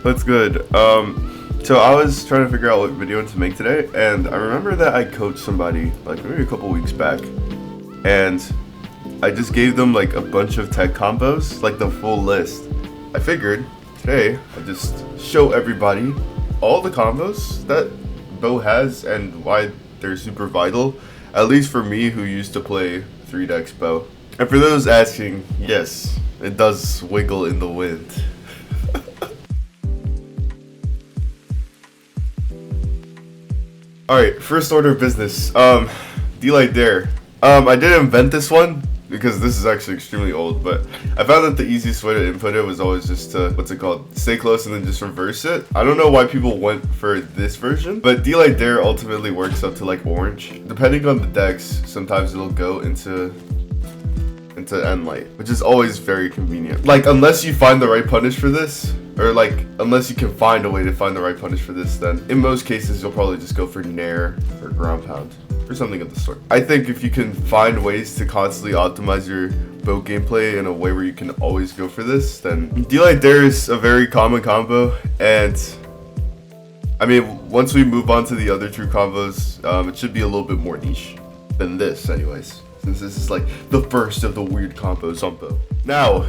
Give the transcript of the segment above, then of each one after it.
That's good. So I was trying to figure out what video to make today, and I remember that I coached somebody like maybe a couple weeks back, and I just gave them like a bunch of tech combos, like the full list. I figured today I'd just show everybody all the combos that Bow has and why they're super vital, at least for me who used to play 3-dex Bow. And for those asking, yes, it does wiggle in the wind. Alright, first order of business. Dlight there. I didn't invent this one because this is actually extremely old, but I found that the easiest way to input it was always just to, stay close and then just reverse it. I don't know why people went for this version, but Dlight there ultimately works up to like orange. Depending on the decks, sometimes it'll go into Nlight, which is always very convenient. Like, unless you find the right punish for this, or like, unless you can find a way to find the right punish for this, then in most cases, you'll probably just go for Nare or ground pound or something of the sort. I think if you can find ways to constantly optimize your Bow gameplay in a way where you can always go for this, then Dlight there is a very common combo. And I mean, once we move on to the other two combos, it should be a little bit more niche than this anyways, since this is like the first of the weird combos on Bow. Now,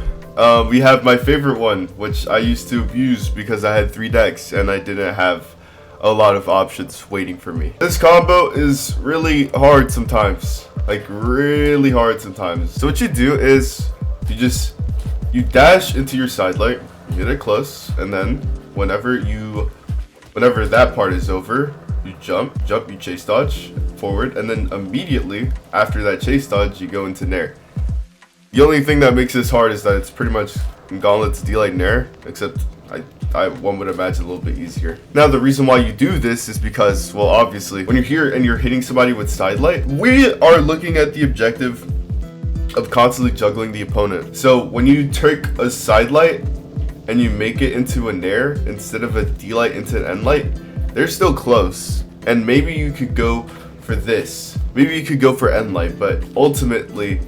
we have my favorite one, which I used to abuse because I had 3 decks and I didn't have a lot of options waiting for me. This combo is really hard sometimes, like really hard sometimes. So what you do is you dash into your Sidelight, you get it close, and then whenever that part is over, you jump, you chase dodge forward, and then immediately after that chase dodge, you go into Nare. The only thing that makes this hard is that it's pretty much Gauntlet's Dlight Nare, except one would imagine a little bit easier. Now, the reason why you do this is because, well, obviously, when you're here and you're hitting somebody with Sidelight, we are looking at the objective of constantly juggling the opponent. So when you take a Sidelight and you make it into a Nare instead of a Dlight into an Nlight, they're still close. And maybe you could go for this. Maybe you could go for Nlight, but ultimately,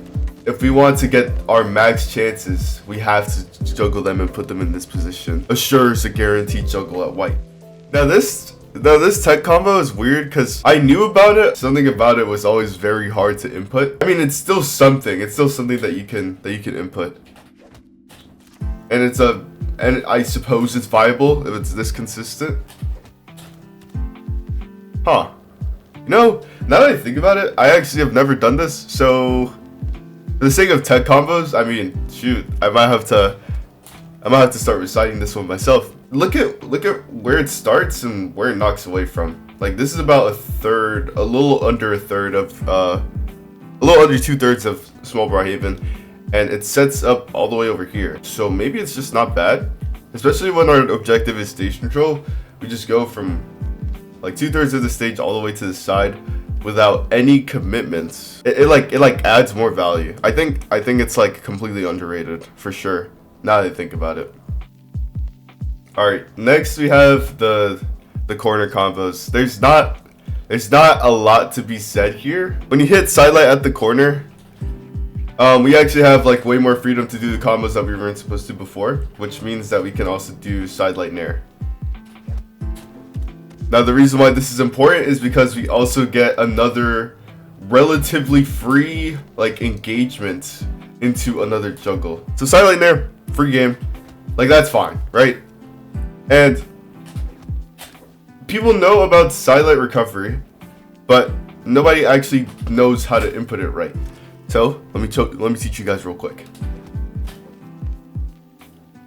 if we want to get our max chances, we have to juggle them and put them in this position. Assures a guaranteed juggle at white. Now this tech combo is weird because I knew about it. Something about it was always very hard to input. I mean, it's still something. It's still something that you can input. And I suppose it's viable if it's this consistent. Huh. You know, now that I think about it, I actually have never done this, so for the sake of tech combos, I mean, shoot, I might have to start reciting this one myself. Look at where it starts and where it knocks away from. Like, this is about a little under 2/3 of Small Brawlhalla, and it sets up all the way over here. So maybe it's just not bad, especially when our objective is stage control. We just go from like 2/3 of the stage all the way to the side without any commitments. It adds more value. I think it's like completely underrated for sure, now that I think about it. Alright, next we have the corner combos. There's not a lot to be said here. When you hit Sidelight at the corner, we actually have like way more freedom to do the combos that we weren't supposed to before, which means that we can also do Sidelight Nare. Now, the reason why this is important is because we also get another relatively free like engagement into another juggle. So Sidelight Nare, free game, like that's fine, right? And people know about Sidelight recovery, but nobody actually knows how to input it right. So let me teach you guys real quick.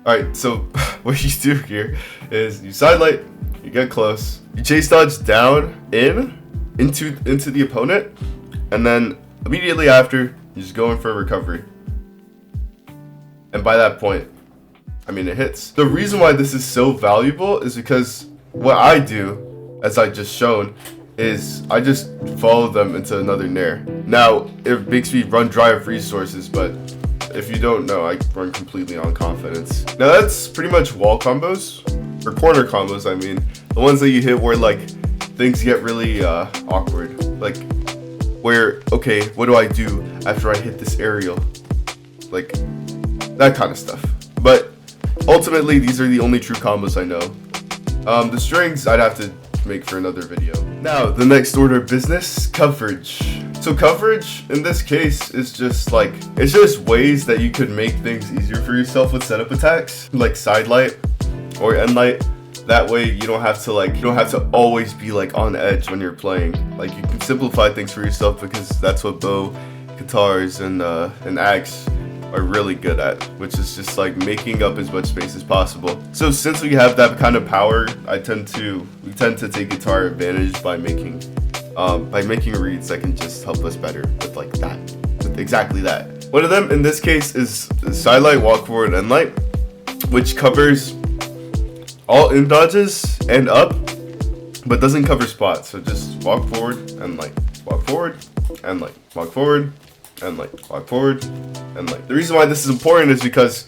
All right, so what you do here is you Sidelight, you get close, you chase dodge down into the opponent, and then immediately after, you just go in for a recovery. And by that point, I mean, it hits. The reason why this is so valuable is because what I do, as I just shown, is I just follow them into another Nare. Now, it makes me run dry of resources, but if you don't know, I run completely on confidence. Now, that's pretty much wall combos, or corner combos, I mean. The ones that you hit where, like, things get really awkward. Like, where, okay, what do I do after I hit this aerial? Like, that kind of stuff. But ultimately, these are the only true combos I know. The strings I'd have to make for another video. Now, the next order of business, coverage. So coverage in this case is just like, it's just ways that you could make things easier for yourself with setup attacks, like Sidelight or Dlight. That way you don't have to always be like on edge when you're playing. Like, you can simplify things for yourself, because that's what bow, guitars, and axe are really good at, which is just like making up as much space as possible. So since we have that kind of power, we tend to take guitar advantage by making reads that can just help us better with like that, with exactly that. One of them in this case is Sidelight, walk forward, and Dlight, which covers all in dodges and up, but doesn't cover spots. So just walk forward and Dlight, walk forward and Dlight, walk forward and Dlight, walk forward and Dlight. The reason why this is important is because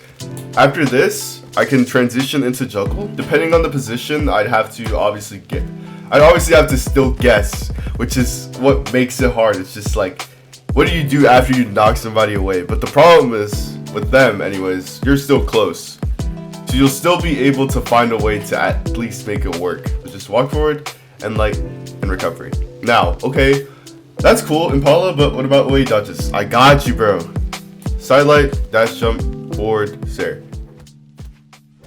after this, I can transition into juggle. Depending on the position, I'd obviously have to still guess, which is what makes it hard. It's just like, what do you do after you knock somebody away? But the problem is, with them anyways, you're still close. So you'll still be able to find a way to at least make it work. So just walk forward and Dlight and recovery. Now, okay, that's cool, Impala, but what about way dodges? I got you, bro. Sidelight, dash jump, forward, sair.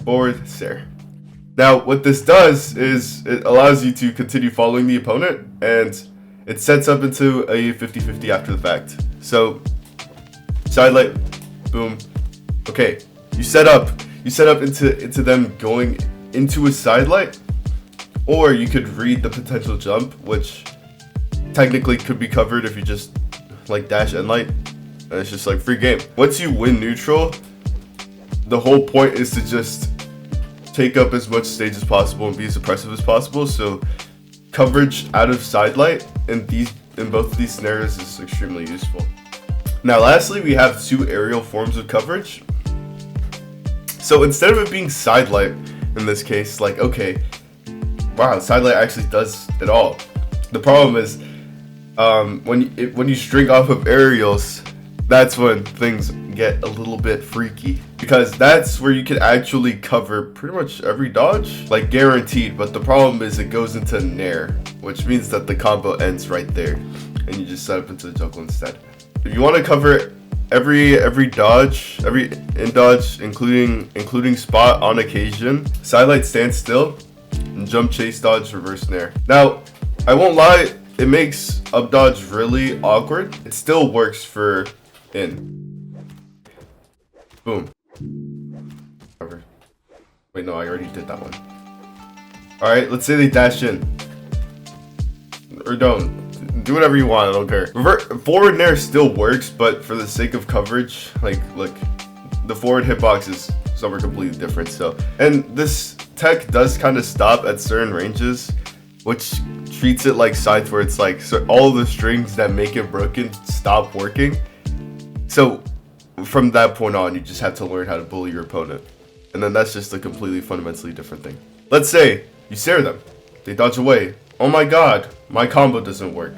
Forward, sair. Now, what this does is it allows you to continue following the opponent, and it sets up into a 50-50 after the fact. So, Sidelight, boom. Okay, you set up into them going into a Sidelight, or you could read the potential jump, which technically could be covered if you just like dash and Dlight, and it's just like free game. Once you win neutral, the whole point is to just take up as much stage as possible and be as oppressive as possible. So coverage out of Sidelight in both of these scenarios is extremely useful. Now lastly, we have two aerial forms of coverage. So instead of it being Sidelight in this case, like, okay, wow, Sidelight actually does it all. The problem is when you string off of aerials, that's when things get a little bit freaky, because that's where you can actually cover pretty much every dodge, like guaranteed. But the problem is it goes into Nare, which means that the combo ends right there, and you just set up into the juggle instead. If you want to cover every dodge, every in dodge, including spot on occasion, Sidelight, stand still, and jump, chase, dodge, reverse Nare. Now, I won't lie, it makes up dodge really awkward. It still works for in. Boom. Wait, no, I already did that one. Alright, let's say they dash in. Or don't. Do whatever you want, I don't care. Forward Nare still works, but for the sake of coverage, like, look, the forward hitbox is somewhere completely different. So, and this tech does kind of stop at certain ranges, which treats it like scythe, where it's like, so all the strings that make it broken stop working. So from that point on, you just have to learn how to bully your opponent. And then that's just a completely fundamentally different thing. Let's say you sair them. They dodge away. Oh my god, my combo doesn't work.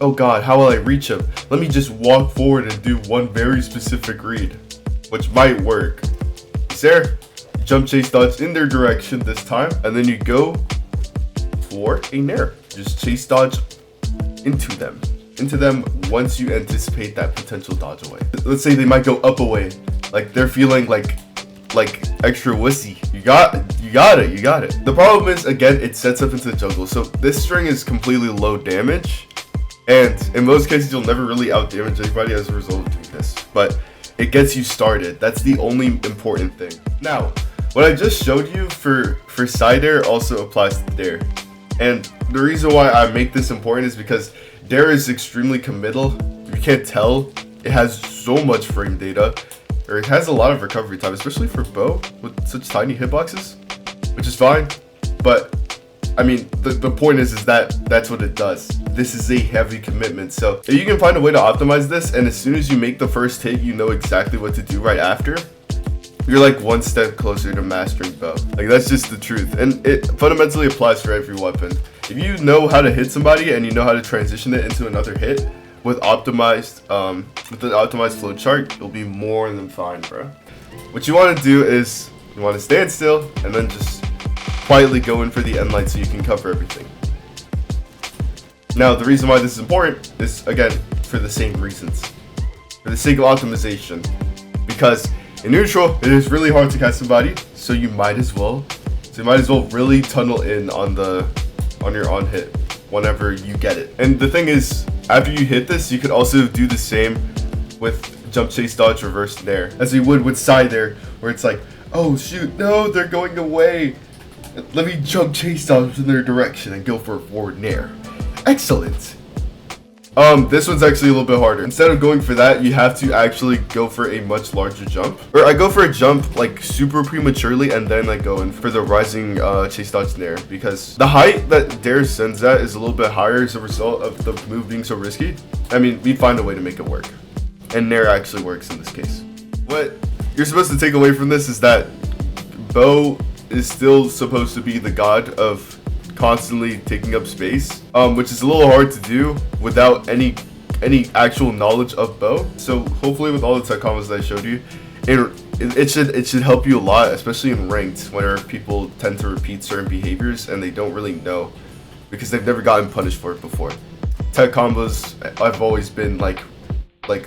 Oh god, how will I reach him? Let me just walk forward and do one very specific read, which might work. Sair, jump, chase, dodge in their direction this time, and then you go for a Nare. Just chase, dodge into them once you anticipate that potential dodge away. Let's say they might go up away, like they're feeling like extra wussy. You got it. The problem is, again, it sets up into the jungle. So this string is completely low damage, and in most cases you'll never really out damage anybody as a result of doing this, but it gets you started. That's the only important thing. Now, what I just showed you for side air also applies to dare. And the reason why I make this important is because dare is extremely committal. If you can't tell, it has so much frame data, or it has a lot of recovery time, especially for bow with such tiny hitboxes, which is fine. But I mean, the point is that that's what it does. This is a heavy commitment. So if you can find a way to optimize this, and as soon as you make the first hit, you know exactly what to do right after, you're like one step closer to mastering bow. Like, that's just the truth. And it fundamentally applies for every weapon. If you know how to hit somebody and you know how to transition it into another hit with an optimized flowchart, you'll be more than fine, bro. What you want to do is you You want to stand still and then just quietly go in for the end light so you can cover everything. Now, the reason why this is important is, again, for the same reasons. For the sake of optimization. Because in neutral, it is really hard to catch somebody, so you might as well really tunnel in on your on hit whenever you get it. And the thing is, after you hit this, you could also do the same with jump, chase, dodge, reverse Nare, as you would with Scythe, where it's like, oh shoot, no, they're going away. Let me jump, chase, dodge in their direction and go for a forward Nare. Excellent. This one's actually a little bit harder. Instead of going for that, you have to actually go for a much larger jump. Or I go for a jump like super prematurely and then I go in for the rising chase dodge Nare, because the height that Dare sends at is a little bit higher as a result of the move being so risky. I mean, we find a way to make it work. And Nare actually works in this case. What you're supposed to take away from this is that Bow is still supposed to be the god of constantly taking up space, which is a little hard to do without any actual knowledge of Bow. So hopefully with all the tech combos that I showed you, it should help you a lot, especially in ranked, where people tend to repeat certain behaviors and they don't really know because they've never gotten punished for it before. Tech combos, I've always been like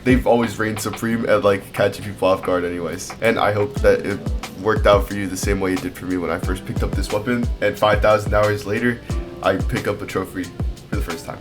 they've always reigned supreme at like catching people off guard anyways. And I hope that it worked out for you the same way it did for me when I first picked up this weapon, and 5,000 hours later I pick up a trophy for the first time.